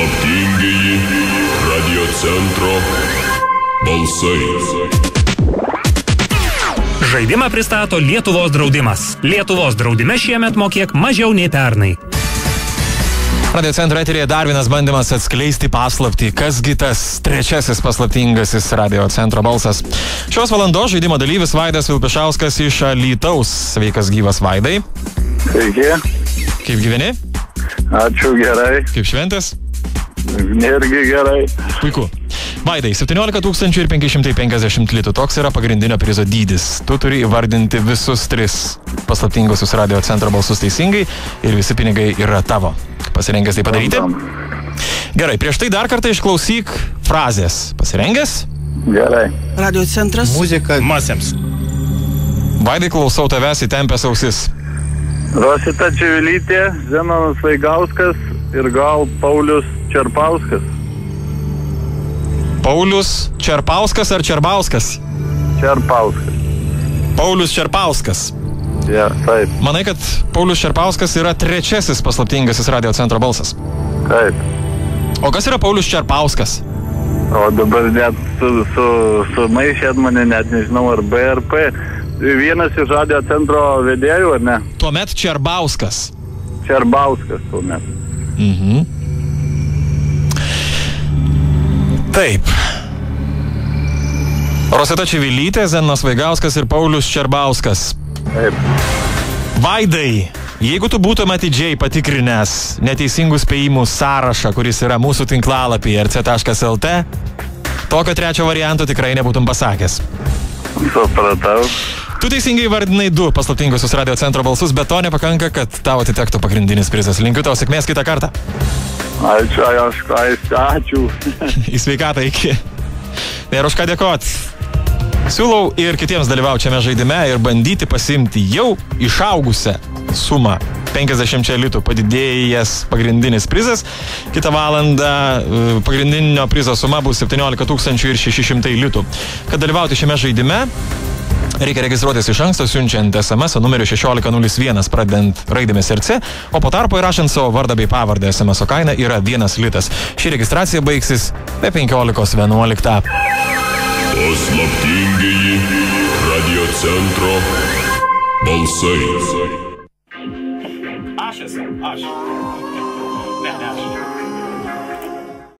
Paslaptingieji radio centro balsai. Žaidimą pristato Lietuvos draudimas. Lietuvos draudime šiemet mokėk mažiau nei pernai. Radio centro eterėje dar vienas bandymas atskleisti paslaptį. Kasgi tas trečiasis paslaptingasis radio centro balsas? Šios valandos žaidimo dalyvis Vaidas Vilpišauskas iš Alytaus. Sveikas gyvas, Vaidai. Sveiki. Kaip gyveni? Ačiū, gerai. Kaip šventės? Irgi gerai. Puiku. Vaidai, 17 550 litų. Toks yra pagrindinio prizo dydis. Tu turi įvardinti visus 3 paslaptingusius radio centro balsus teisingai ir visi pinigai yra tavo. Pasirengęs tai padaryti? Gerai, prieš tai dar kartą išklausyk frazės. Pasirengęs? Gerai. Radio centras. Muzika Masėms. Vaidai, klausau tavęs įtempęs ausis. Rosita Čivilytė, Zenonas Vaigauskas ir gal Paulius Čerpauskas. Paulius Čerpauskas ar Čerbauskas? Čerpauskas. Paulius Čerpauskas. Ja, taip. Manai, kad Paulius Čerpauskas yra trečiasis paslaptingasis radio centro balsas? Taip. O kas yra Paulius Čerpauskas? O dabar net su maišėt mane, net nežinau, ar BRP. Vienas iš radio centro vedėjų, ar ne? Tuomet Čerbauskas. Čerbauskas tuomet. Taip. Rosita Čivilytė, Zenonas Vaigauskas ir Paulius Čerbauskas. Taip. Vaidai, jeigu tu būtum atidžiai patikrinęs neteisingų spėjimų sąrašą, kuris yra mūsų tinklalapyje rc.lt, tokio trečio varianto tikrai nebūtum pasakęs. Supratau. Tu teisingai vardinai 2 paslaptingusius radio centro balsus, bet to nepakanka, kad tau atitektų pagrindinis prizas. Linkiu tau sėkmės kitą kartą. Ačiū. Į sveikatą, iki. Ir už ką dėkot. Siūlau ir kitiems dalyvauti šiame žaidime ir bandyti pasimti jau išaugusią sumą. 50 litų padidėjęs pagrindinis prizas. Kitą valandą pagrindinio prizo suma bus 17 600 litų. Kad dalyvauti šiame žaidime, reikia registruotis iš anksto, siunčiant SMS numeriu 1601, pradedant raidėmis RC, o po tarpo įrašant savo vardą bei pavardę. SMS kaina yra 1 litas. Ši registracija baigsis be 15:11. Paslaptingieji radio centro balsai. Aš esu. Ne, aš.